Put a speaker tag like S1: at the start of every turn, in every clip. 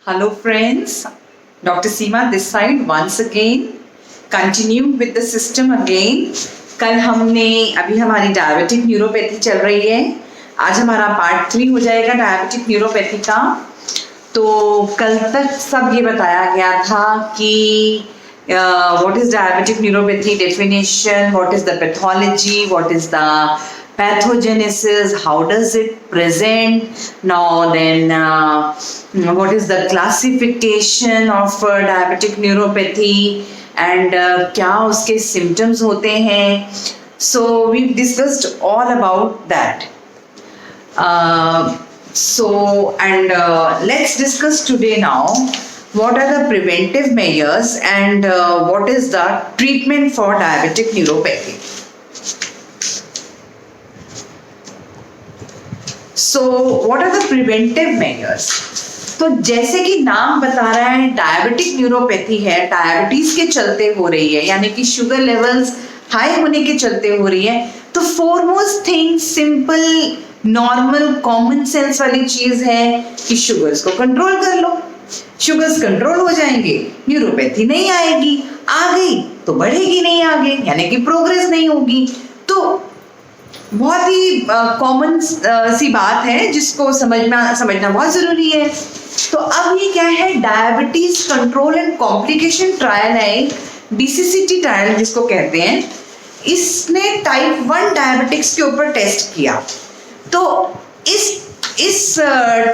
S1: Hello friends, Dr. Seema this side once again, continue with the system again. कल हमने अभी हमारी diabetic neuropathy चल रही है, आज हमारा पार्ट 3 हो जाएगा डायबिटिक न्यूरोपैथी का। तो कल तक सब ये बताया गया था कि what is diabetic neuropathy definition, what is the pathology, what is the pathogenesis, how does it present, now then what is the classification of diabetic neuropathy and क्या उसके symptoms होते हैं. So we've discussed all about that. Let's discuss today now what are the preventive measures and what is the treatment for diabetic neuropathy. So what are the preventive measures? तो जैसे कि नाम बता रहा है डायबिटिक न्यूरोपैथी है, diabetes के चलते हो रही है, यानी कि शुगर लेवल्स हाई होने के चलते हो रही है. तो foremost thing simple normal common sense वाली चीज है कि शुगर्स को कंट्रोल कर लो. शुगर्स कंट्रोल हो जाएंगे, न्यूरोपैथी नहीं आएगी, आ गई तो बढ़ेगी नहीं आगे, यानी कि प्रोग्रेस नहीं होगी. तो बहुत ही कॉमन सी बात है जिसको समझना बहुत जरूरी है. तो अब ये क्या है, diabetes control and complication trial है, DCCT ट्रायल जिसको कहते हैं. इसने टाइप 1 डायबिटिक्स के ऊपर टेस्ट किया. तो इस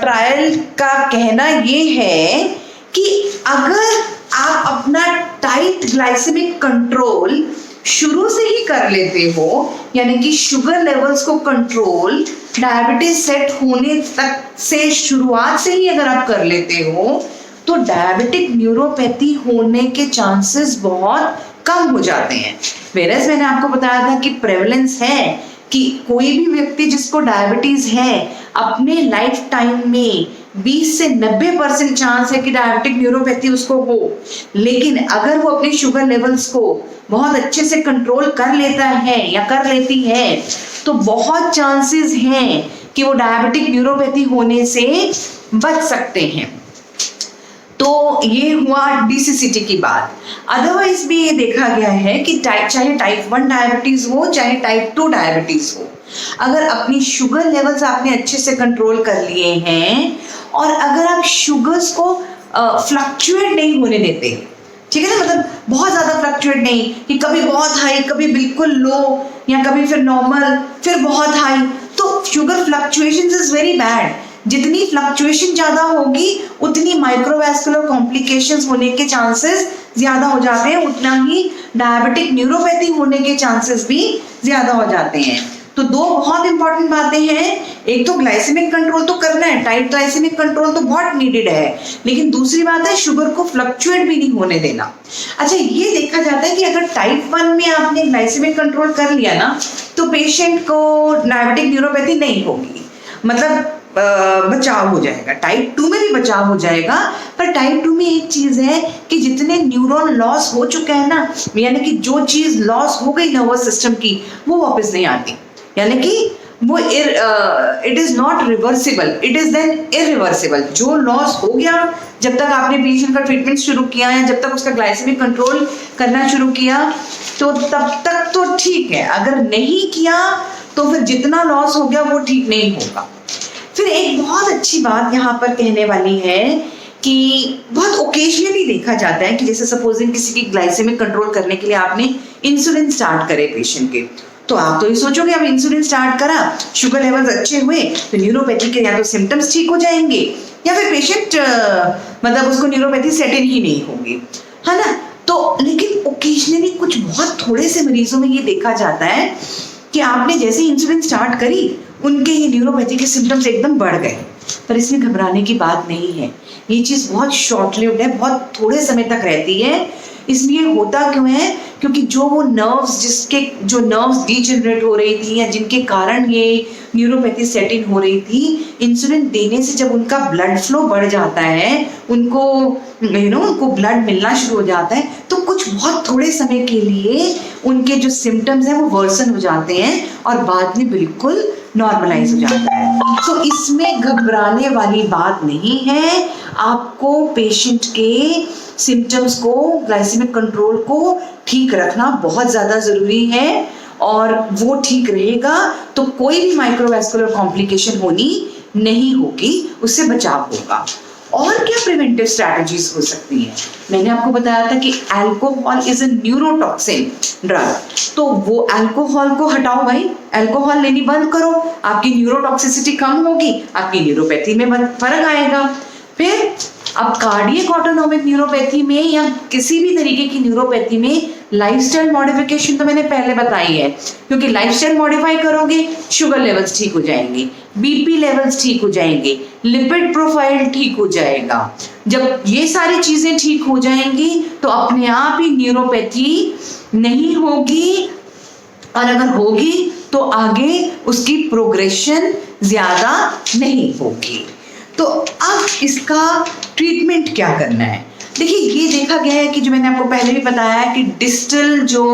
S1: ट्रायल का कहना ये है कि अगर आप अपना टाइट ग्लाइसेमिक कंट्रोल शुरू से ही कर लेते हो, यानी कि शुगर लेवल्स को कंट्रोल डायबिटीज सेट होने तक से शुरुआत से ही अगर आप कर लेते हो, तो डायबिटिक न्यूरोपैथी होने के चांसेस बहुत कम हो जाते हैं. वेरस मैंने आपको बताया था कि प्रेवलेंस है कि कोई भी व्यक्ति जिसको डायबिटीज है अपने लाइफ टाइम में 20 से 90% चांस है कि डायबिटिक न्यूरोपैथी उसको हो. लेकिन अगर वो अपने शुगर लेवल्स को बहुत अच्छे से कंट्रोल कर लेता है या कर लेती है, तो बहुत चांसेस हैं कि वो डायबिटिक न्यूरोपैथी होने से बच सकते हैं. तो ये हुआ DCCT की बात. अदरवाइज भी ये देखा गया है कि चाहे टाइप 1 डायबिटीज हो चाहे टाइप 2 डायबिटीज हो, अगर अपनी शुगर लेवल्स आपने अच्छे से कंट्रोल कर लिए हैं और अगर आप शुगर्स को फ्लक्चुएट नहीं होने देते, ठीक है ना, मतलब बहुत ज्यादा फ्लक्चुएट नहीं कि कभी बहुत हाई कभी बिल्कुल लो या कभी फिर नॉर्मल फिर बहुत हाई. तो sugar fluctuations is very bad. जितनी फ्लक्चुएशन ज्यादा होगी उतनी माइक्रोवैस्कुलर कॉम्प्लिकेशंस होने के चांसेस ज्यादा हो जाते हैं, उतना ही डायबिटिक न्यूरोपैथी होने के चांसेस भी ज्यादा हो जाते हैं. तो दो बहुत इंपॉर्टेंट बातें हैं. एक तो ग्लाइसेमिक कंट्रोल तो करना है, टाइट ग्लाइसेमिक कंट्रोल तो बहुत नीडेड है, लेकिन दूसरी बात है शुगर को फ्लक्चुएट भी नहीं होने देना. अच्छा, ये देखा जाता है कि अगर टाइप 1 में आपने ग्लाइसेमिक कंट्रोल कर लिया ना, तो पेशेंट को डायबिटिक न्यूरोपैथी नहीं होगी, मतलब बचाव हो जाएगा. टाइप 2 में भी बचाव हो जाएगा, पर टाइप 2 में एक चीज है कि जितने न्यूरॉन लॉस हो चुके हैं ना, यानी कि जो चीज लॉस हो गई नर्वस सिस्टम की वो वापस नहीं आती, यानी कि वो it is not reversible, it is then irreversible. जो लॉस हो गया जब तक आपने पेशेंट का ट्रीटमेंट शुरू किया है, जब तक उसका ग्लाइसेमिक कंट्रोल करना शुरू किया, तो तब तक तो ठीक है. अगर नहीं किया तो फिर जितना लॉस हो गया वो ठीक नहीं होगा. फिर एक बहुत अच्छी बात यहाँ पर कहने वाली है कि बहुत ओकेजनली देखा जाता है कि जैसे सपोजिंग किसी की ग्लाइसेमिक कंट्रोल करने के लिए आपने इंसुलिन स्टार्ट करे पेशेंट के, तो आप तो ये सोचोगे अब इंसुलिन स्टार्ट करा, शुगर लेवल्स अच्छे हुए, तो न्यूरोपैथी के या तो सिम्टम्स ठीक हो जाएंगे या फिर पेशेंट मतलब उसको न्यूरोपैथी सेट इन ही नहीं होगी, है ना. तो लेकिन ओकेजनली कुछ बहुत थोड़े से मरीजों में ये देखा जाता है कि आपने जैसे इंसुलिन स्टार्ट करी उनके ये न्यूरोपैथी के सिम्टम्स एकदम बढ़ गए. पर इसमें घबराने की बात नहीं है, ये चीज बहुत शॉर्ट लिव्ड है, बहुत थोड़े समय तक रहती है. इसलिए होता क्यों है, क्योंकि जो नर्व्स डिजेनरेट हो रही थी या जिनके कारण ये न्यूरोपैथी सेट इन हो रही थी, इंसुलिन देने से जब उनका ब्लड फ्लो बढ़ जाता है, उनको ब्लड मिलना शुरू हो जाता है, तो कुछ बहुत थोड़े समय के लिए उनके जो सिम्टम्स हैं वो वर्सन हो जाते हैं और बाद में बिल्कुल नॉर्मलाइज हो जाता है। तो इसमें घबराने वाली बात नहीं है। आपको पेशेंट के सिम्टम्स को, ग्लाइसेमिक कंट्रोल को ठीक रखना बहुत ज़्यादा ज़रूरी है, और वो ठीक रहेगा तो कोई भी माइक्रोवैस्कुलर कॉम्प्लिकेशन होनी नहीं होगी, उससे बचाव होगा। और क्या प्रिवेंटिव स्ट्रैटेजीज हो सकती हैं? मैंने आपको बताया था कि alcohol is a neurotoxin drug, तो वो अल्कोहल को हटाओ भाई, अल्कोहल लेनी बंद करो, आपकी न्यूरोटॉक्सिसिटी कम होगी, आपकी न्यूरोपैथी में फर्क आएगा। फिर अब कार्डियक ऑटोनोमिक न्यूरोपैथी में या किसी भी तरीके की न्यूरोपैथी में लाइफस्टाइल मॉडिफिकेशन तो मैंने पहले बताई है, क्योंकि लाइफस्टाइल मॉडिफाई करोगे शुगर लेवल्स ठीक हो जाएंगे, बीपी लेवल्स ठीक हो जाएंगे, लिपिड प्रोफाइल ठीक हो जाएगा। जब ये सारी चीजें ठीक हो जाएंगी तो अपने आप ही न्यूरोपैथी नहीं होगी, और अगर होगी तो आगे उसकी प्रोग्रेशन ज्यादा नहीं होगी। तो अब इसका ट्रीटमेंट क्या करना है? देखिए, ये देखा गया है कि जो मैंने आपको पहले भी बताया है कि डिस्टल जो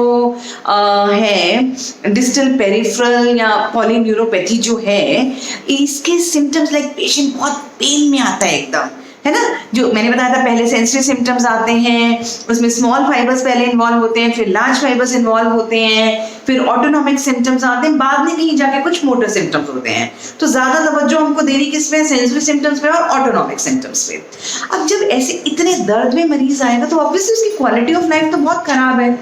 S1: है, डिस्टल पेरिफेरल या पॉलीन्यूरोपैथी जो है, इसके सिम्टम्स लाइक पेशेंट बहुत पेन में आता है एकदम, है ना। जो मैंने बताया था पहले सेंसिटिव सिम्टम्स आते हैं, उसमें स्मॉल फाइबर्स पहले इन्वॉल्व होते हैं, फिर लार्ज फाइबर्स इन्वॉल्व होते हैं, फिर ऑटोनॉमिक सिम्टम्स आते हैं, बाद में कहीं जाके कुछ मोटर सिम्टम्स होते हैं। तो ज्यादा तवज्जो हमको देनी किस पे? सेंसिटिव सिम्टम्स पे और ऑटोनॉमिक सिम्टम्स पे। अब जब ऐसे इतने दर्द में मरीज आएगा तो ऑब्वियसली उसकी क्वालिटी ऑफ लाइफ तो बहुत खराब है।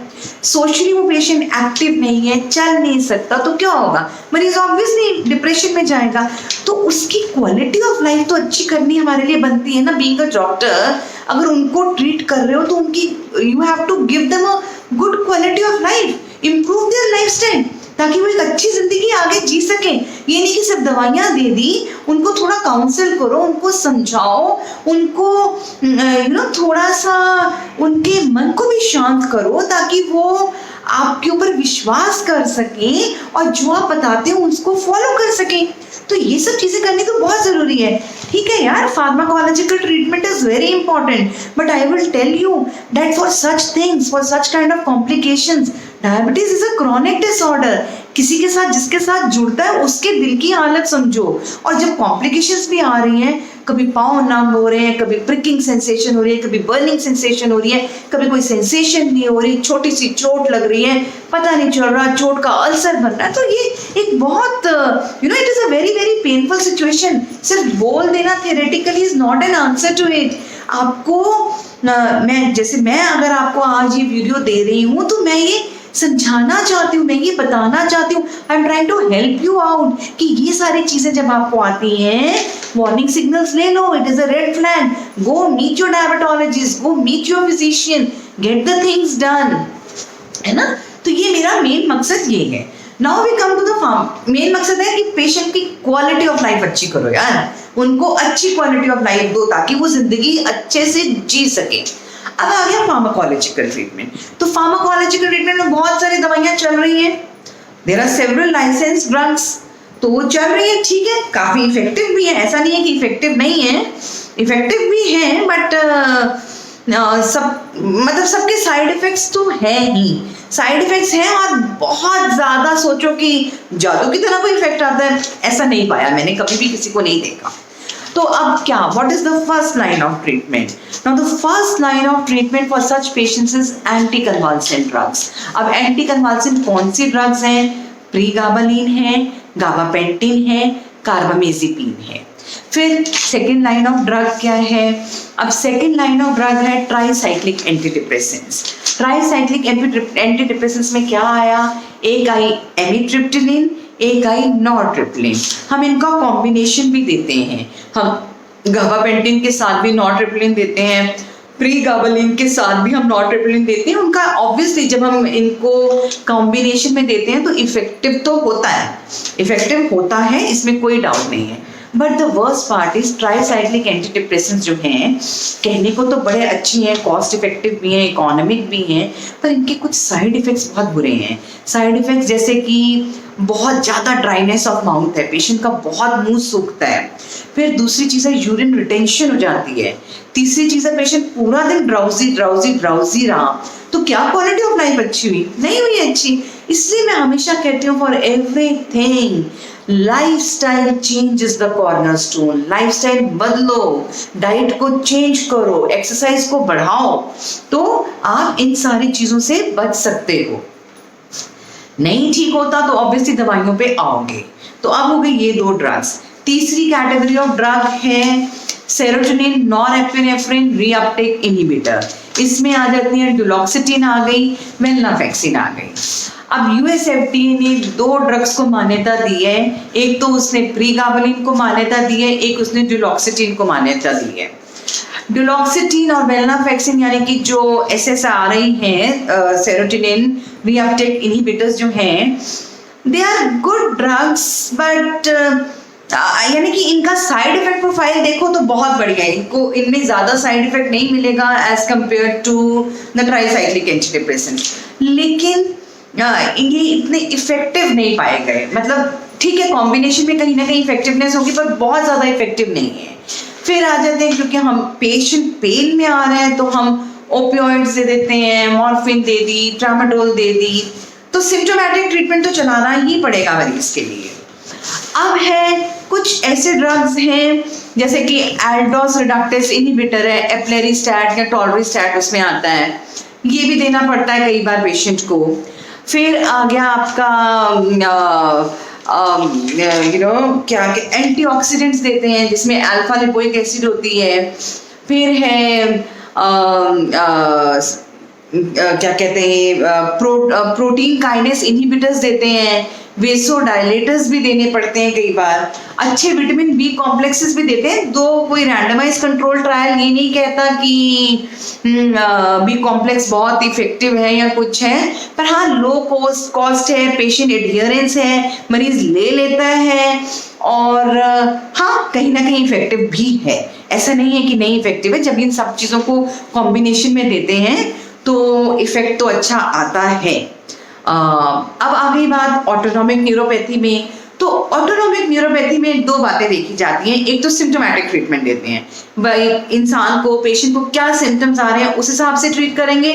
S1: सोशली वो पेशेंट एक्टिव नहीं है, चल नहीं सकता, तो क्या होगा? मरीज ऑब्वियसली डिप्रेशन में जाएगा। तो उसकी क्वालिटी ऑफ लाइफ तो अच्छी करनी हमारे लिए बनती है ना, बीइंग अ डॉक्टर। अगर उनको ट्रीट कर रहे हो तो उनकी you have to give them a good quality of life, improve their lifestyle, ताकि वो एक अच्छी जिंदगी आगे जी सके। ये नहीं कि सिर्फ दवाइयाँ दे दी, उनको थोड़ा काउंसिल करो, उनको समझाओ, उनको थोड़ा सा उनके मन को भी शांत करो, ताकि वो आपके ऊपर विश्वास कर सकें और जो आप बताते हो उसको फॉलो कर सकें। तो ये सब चीजें करनी तो बहुत जरूरी है। ठीक है यार, pharmacological treatment is very important, but I will tell you that for such things, for such kind of complications, diabetes is a chronic disorder. किसी के साथ जिसके साथ जुड़ता है उसके दिल की हालत समझो। और जब कॉम्प्लिकेशंस भी आ रही हैं, कभी पाँव नम हो रहे हैं, कभी प्रिकिंग सेंसेशन हो रही है, कभी बर्निंग सेंसेशन हो रही है, कभी कोई सेंसेशन नहीं हो रही, छोटी सी चोट लग रही है, पता नहीं चल रहा, चोट का अल्सर बन रहा है, तो ये एक बहुत it is a very very painful situation. सिर्फ बोल देना theoretically is not an answer to it. आपको मैं अगर आपको आज ये वीडियो दे रही हूँ तो मैं ये समझाना चाहती हूँ, मैं ये बताना चाहती हूँ, I am trying to help you out कि ये सारी चीजें जब आपको आती हैं, वार्निंग सिग्नल्स ले लो, it is a red flag, go meet your diabetologist, go meet your physician, get the things done, है ना। तो ये मेरा मेन मकसद ये है। Now we come to the farm. Main मकसद है कि पेशेंट की क्वालिटी ऑफ लाइफ अच्छी करो यार, उनको अच्छी क्वालिटी ऑफ लाइफ दो ताकि वो जिंदगी अच्छे से जी सके। अब आ गया फार्माकोलॉजिकल ट्रीटमेंट। तो फार्माकोलॉजिकल ट्रीटमेंट में बहुत सारी दवाइयां चल रही हैं, there are several licence drugs, तो वो चल रही है, ठीक है, काफी इफेक्टिव भी है, ऐसा नहीं है कि इफेक्टिव नहीं है, इफेक्टिव भी है, बट सबके साइड इफेक्ट्स तो है ही, साइड इफेक्ट्स हैं, और बहुत ज्यादा सोचो कि जादू की तरह कोई इफेक्ट आता है, ऐसा नहीं पाया मैंने, कभी भी किसी को नहीं देखा। तो अब क्या, what is the first line of treatment? Now the first line of treatment for such patients is anti convulsant drugs. अब एंटी कन्वल्सेंट कौन सी ड्रग्स हैं? प्रीगाबालिन है, गाबापेंटिन है, कार्बामेज़ेपिन है। फिर सेकेंड लाइन ऑफ ड्रग क्या है? अब सेकेंड लाइन ऑफ ड्रग है ट्राइसाइक्लिक एंटीडिप्रेसेंट्स। ट्राइसाइक्लिक एंटीडिप्रेसेंट्स में क्या आया? एक आई एमिट्रिप्टिलिन, एक आई नॉरट्रिप्टिलिन। हम इनका कॉम्बिनेशन भी देते हैं, हम गाबापेंटिन के साथ भी नॉरट्रिप्टिलिन देते हैं, प्रीगाबालिन के साथ भी हम नॉरट्रिप्टिलिन देते हैं। उनका ऑब्वियसली जब हम इनको कॉम्बिनेशन में देते हैं तो इफेक्टिव तो होता है, इफेक्टिव होता है, इसमें कोई डाउट नहीं है। But the worst part is tricyclic antidepressants जो हैं, कहने को तो बड़े अच्छी हैं, कॉस्ट इफेक्टिव भी हैं, इकोनॉमिक भी हैं, पर इनके कुछ साइड इफेक्ट्स बहुत बुरे हैं। साइड इफेक्ट्स जैसे कि बहुत ज़्यादा ड्राइनेस ऑफ माउथ है, पेशेंट का बहुत मुंह सूखता है। फिर दूसरी चीज़ है यूरिन रिटेंशन हो जाती है। तीसरी चीज़ है पेशेंट पूरा दिन ड्राउजी ड्राउजी ड्राउजी रहा, तो क्या क्वालिटी ऑफ लाइफ अच्छी हुई? नहीं हुई अच्छी। इसलिए मैं हमेशा कहती हूँ for everything lifestyle change is the cornerstone. Lifestyle बदलो, डाइट को चेंज करो, एक्सरसाइज को बढ़ाओ, तो आप इन सारी चीजों से बच सकते हो। नहीं ठीक होता तो ऑब्वियसली दवाइयों पे आओगे। तो अब हो गई ये 2 ड्रग्स। तीसरी कैटेगरी ऑफ ड्रग है सेरोटोनिन नॉरएपिनेफ्रिन रीअपटेक इनहिबिटर। इसमें आ जाती है डुलोक्सिटिन आ गई, वेलनाफेक्सिन आ गई। अब यूएस एफडीए ने 2 ड्रग्स को मान्यता दी है। एक तो उसने प्रीगाबलिन को मान्यता दी है, एक उसने डुलोक्सिटिन को मान्यता दी है। डुलोक्सिटिन और वेलनाफेक्सिन यानी कि जो SSRI हैं, सेरोटोनिन रीअपटेक इनहिबिटर्स जो हैं, they are good drugs, but यानी कि इनका साइड इफेक्ट प्रोफाइल देखो तो बहुत बढ़िया है। इनको इनमें ज्यादा साइड इफेक्ट नहीं मिलेगा as compare to the tricyclic antidepressant, लेकिन ये इतने इफेक्टिव नहीं पाए गए। मतलब ठीक है, कॉम्बिनेशन में कहीं ना कहीं इफेक्टिवनेस होगी, पर बहुत ज्यादा इफेक्टिव नहीं है। फिर आ जाते हैं, क्योंकि हम पेशेंट पेन में आ रहे हैं तो हम ओपियोइड्स दे देते हैं, मॉर्फिन दे दी, ट्रामाडोल दे दी, तो सिम्टोमेटिक ट्रीटमेंट तो चलाना ही पड़ेगा मरीज के लिए। अब है कुछ ऐसे ड्रग्स हैं जैसे कि एल्डोस रिडक्टेस इनहिबिटर है, एप्लेरिस्टैट या टोलरिस्टैट उसमें आता है, ये भी देना पड़ता है कई बार पेशेंट को। फिर आ गया आपका क्या एंटीऑक्सीडेंट्स देते हैं जिसमें अल्फा लिपोइक एसिड होती है। फिर है क्या कहते हैं प्रोटीन काइनेस इनहिबिटर्स देते हैं, वेसोडाइलेटर्स भी देने पड़ते हैं कई बार, अच्छे विटामिन बी कॉम्प्लेक्सेस भी देते हैं। दो कोई रैंडमाइज कंट्रोल ट्रायल ये नहीं कहता कि बी कॉम्प्लेक्स बहुत इफेक्टिव है या कुछ है, पर हाँ लो कॉस्ट है, पेशेंट एडहियरेंस है, मरीज ले लेता है, और हाँ कहीं ना कहीं इफेक्टिव भी है। ऐसा नहीं है कि नहीं इफेक्टिव है। जब इन सब चीजों को कॉम्बिनेशन में देते हैं तो इफेक्ट तो अच्छा आता है। अब आ गई बात ऑटोनॉमिक न्यूरोपैथी में। तो ऑटोनॉमिक न्यूरोपैथी में 2 बातें देखी जाती हैं। एक तो सिम्टोमेटिक ट्रीटमेंट देते हैं, भाई इंसान को, पेशेंट को क्या सिम्टम्स आ रहे हैं उस हिसाब से ट्रीट करेंगे।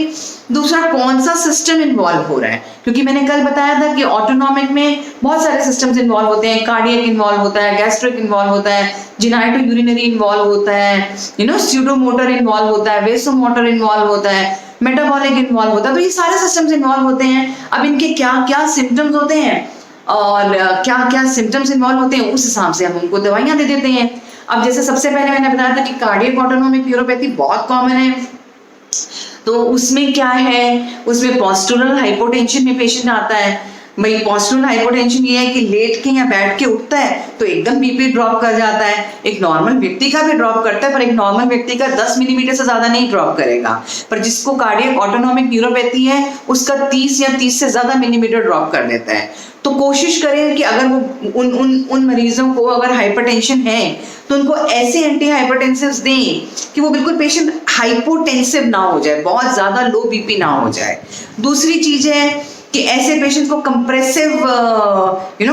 S1: दूसरा कौन सा सिस्टम इन्वॉल्व हो रहा है, क्योंकि मैंने कल बताया था कि ऑटोनॉमिक में बहुत सारे सिस्टम्स इन्वॉल्व होते हैं। कार्डियक इन्वॉल्व होता है, गैस्ट्रिक इन्वॉल्व होता है, जिनाइटो यूरिनरी इन्वॉल्व होता है, स्यूडोमोटर इन्वॉल्व होता है, वेसोमोटर इन्वॉल्व होता है, मेटाबॉलिक इन्वॉल्व होता है। तो ये सारे सिस्टम्स इन्वॉल्व होते हैं। अब इनके क्या क्या सिम्टम्स होते हैं और क्या क्या सिम्टम्स इन्वॉल्व होते हैं, उस हिसाब से हम उनको दवाइयां दे देते हैं। अब जैसे सबसे पहले मैंने बताया था कि कार्डियक ऑटोनॉमिक न्यूरोपैथी बहुत कॉमन है। तो उसमें क्या है, उसमें पोस्टुरल हाइपोटेंशन में पेशेंट आता है। भाई पोस्टुरल हाइपोटेंशन ये है कि लेट के या बैठ के उठता है तो एकदम बीपी ड्रॉप कर जाता है। एक नॉर्मल व्यक्ति का भी ड्रॉप करता है, पर एक नॉर्मल व्यक्ति का 10 मिलीमीटर से ज्यादा नहीं ड्रॉप करेगा। पर जिसको कार्डियक ऑटोनॉमिक न्यूरोपैथी है उसका 30 या 30 से ज्यादा मिलीमीटर ड्रॉप कर देता है। तो कोशिश करें कि अगर वो उन मरीजों को अगर हाइपरटेंशन है तो उनको ऐसे एंटी हाइपरटेंसिव्स दें कि वो बिल्कुल पेशेंट हाइपोटेंसिव ना हो जाए, बहुत ज्यादा लो बीपी ना हो जाए। दूसरी चीज है कि ऐसे पेशेंट्स को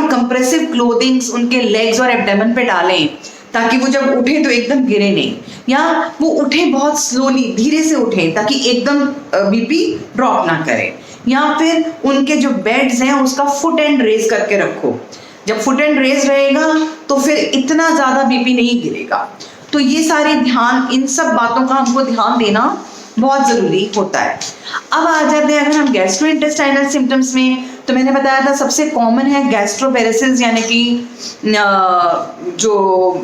S1: कंप्रेसिव क्लोथिंग्स उनके लेग्स और एब्डोमेन पे डालें ताकि वो जब उठे तो एकदम गिरे नहीं, या वो उठे बहुत स्लोली, धीरे से उठे ताकि एकदम बीपी ड्रॉप ना करे। या फिर उनके जो बेड्स हैं उसका फुट एंड रेज करके रखो। जब फुट एंड रेज रहेगा तो फिर इतना ज्यादा बीपी नहीं गिरेगा। तो ये सारे ध्यान, इन सब बातों का हमको ध्यान देना बहुत जरूरी होता है। अब आ जाते हैं अगर हम गैस्ट्रोइंटेस्टाइनल सिम्टम्स में, तो मैंने बताया था सबसे कॉमन है गैस्ट्रोपेरेसिस, यानी कि जो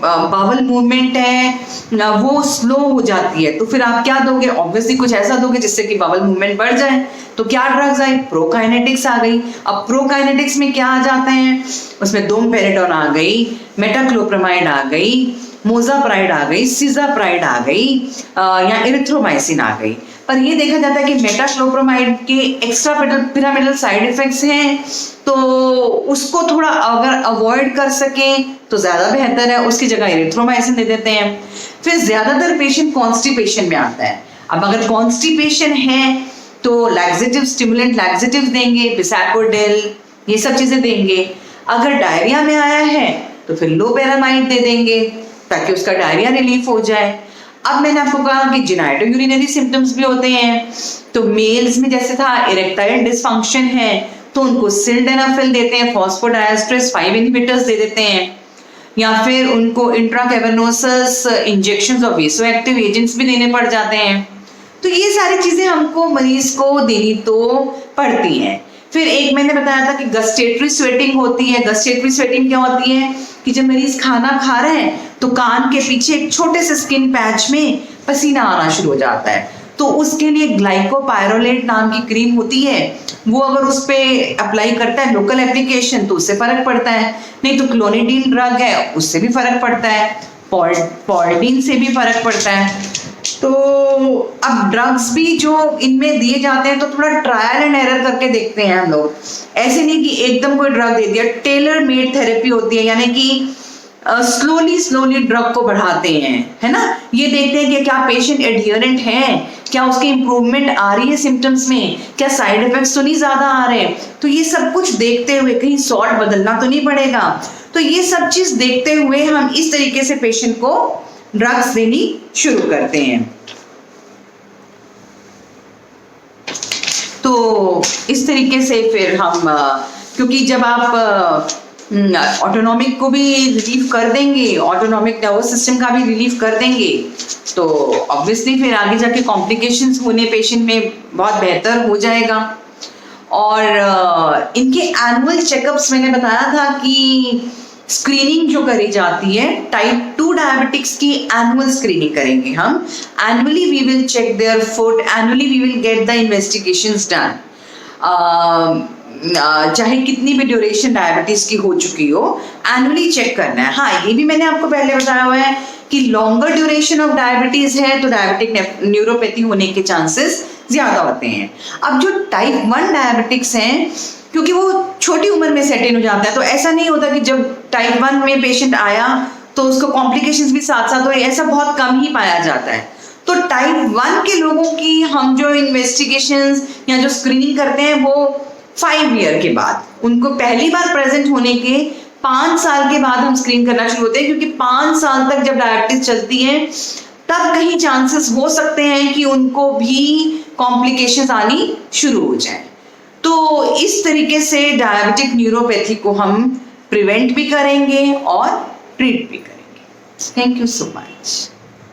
S1: बावल मूवमेंट है वो स्लो हो जाती है। तो फिर आप क्या दोगे, ऑब्वियसली कुछ ऐसा दोगे जिससे कि बावल मूवमेंट बढ़ जाए। तो क्या ड्रग्स आई, प्रोकाइनेटिक्स आ गई। अब प्रोकाइनेटिक्स में क्या आ जाते हैं, उसमें डोमपेरेडोन आ गई, मेटाक्लोप्रामाइड आ गई, मोजाप्राइड आ गई, सीजाप्राइड आ गई, या इरिथ्रोमाइसिन आ गई। पर ये देखा जाता है कि मेटाक्लोप्रामाइड के एक्स्ट्रा पिरामिडल साइड इफेक्ट्स हैं, तो उसको थोड़ा अगर अवॉइड कर सके तो ज्यादा बेहतर है, उसकी जगह इरिथ्रोमाइसिन दे देते हैं। फिर ज्यादातर पेशेंट कॉन्स्टिपेशन में आता है। अब अगर कॉन्स्टिपेशन है तो लैक्सेटिव, स्टिमुलेंट लैक्सेटिव देंगे, बिसाकोडिल, ये सब चीजें देंगे। अगर डायरिया में आया है तो फिर लोपेरामाइड दे देंगे ताकि उसका डायरिया रिलीफ हो जाए। अब मैंने आपको कहा कि जिनाइटो यूरिनरी सिम्टम्स भी होते हैं। तो मेल्स में जैसे था इरेक्टाइल डिसफंक्शन है तो उनको सिल्डेनाफिल देते हैं, फॉस्फोडाइएस्ट्रेस 5 इनहिबिटर्स दे देते हैं, या फिर उनको इंट्राकैवर्नोसस इंजेक्शंस और वेसोएक्टिव एजेंट्स भी देने पड़ जाते हैं। तो ये सारी चीजें हमको मरीज को देनी तो पड़ती हैं। फिर एक मैंने बताया था कि गस्टेटरी स्वेटिंग होती है। गस्टेटरी स्वेटिंग क्या होती है कि जब मरीज खाना खा रहे हैं तो कान के पीछे एक छोटे से स्किन पैच में पसीना आना शुरू हो जाता है, तो उसके लिए ग्लाइकोपायरोलेट नाम की क्रीम होती है, वो अगर उस पर अप्लाई करता है लोकल एप्लीकेशन तो उससे फर्क पड़ता है, नहीं तो क्लोनिडीन ड्रग है उससे भी फर्क पड़ता है, पॉल्डीन से भी फर्क पड़ता है। तो अब ड्रग्स भी जो इनमें दिए जाते हैं तो थोड़ा ट्रायल एंड एरर करके देखते हैं हम लोग। ऐसे नहीं कि एकदम कोई ड्रग दे दिया, टेलर मेड थेरेपी होती है, यानी कि स्लोली ड्रग को बढ़ाते हैं, है ना। ये देखते हैं कि क्या पेशेंट एडहियरेंट है, क्या उसकी इंप्रूवमेंट आ रही है सिम्टम्स में, क्या साइड इफेक्ट्स तो नहीं ज्यादा आ रहे, तो ये सब कुछ देखते हुए कहीं सॉल्ट बदलना तो नहीं पड़ेगा, तो ये सब चीज देखते हुए हम इस तरीके से पेशेंट को ड्रग्स देनी शुरू करते हैं। तो इस तरीके से फिर हम क्योंकि जब आप ऑटोनॉमिक को भी रिलीव कर देंगे, ऑटोनॉमिक नर्वस सिस्टम का भी रिलीव कर देंगे, तो ऑब्वियसली फिर आगे जाके कॉम्प्लिकेशंस होने पेशेंट में बहुत बेहतर हो जाएगा। और इनके एनुअल चेकअप्स मैंने बताया था कि स्क्रीनिंग जो करी जाती है, टाइप 2 डायबिटिक्स की एनुअल स्क्रीनिंग करेंगे हम। Annually we will check their food, annually we will get the investigations done, चाहे कितनी भी ड्यूरेशन डायबिटीज की हो चुकी हो, एनुअली चेक करना है। हाँ, ये भी मैंने आपको पहले बताया हुआ है कि लॉन्गर ड्यूरेशन ऑफ डायबिटीज है तो डायबिटिक न्यूरोपैथी होने के चांसेस ज्यादा होते हैं। अब जो टाइप 1 डायबिटिक्स हैं, क्योंकि वो छोटी उम्र में सेट इन हो जाता है, तो ऐसा नहीं होता कि जब टाइप 1 में पेशेंट आया तो उसको कॉम्प्लिकेशंस भी साथ साथ हो, ऐसा बहुत कम ही पाया जाता है। तो टाइप 1 के लोगों की हम जो इन्वेस्टिगेशंस या जो स्क्रीनिंग करते हैं वो 5 ईयर के बाद, उनको पहली बार प्रेजेंट होने के 5 साल के बाद हम स्क्रीन करना शुरू होते हैं, क्योंकि 5 साल तक जब डायबिटीज चलती है तब कहीं चांसेस हो सकते हैं कि उनको भी कॉम्प्लिकेशंस आनी शुरू हो जाए। तो इस तरीके से डायबिटिक न्यूरोपैथी को हम प्रिवेंट भी करेंगे और ट्रीट भी करेंगे। Thank you so much.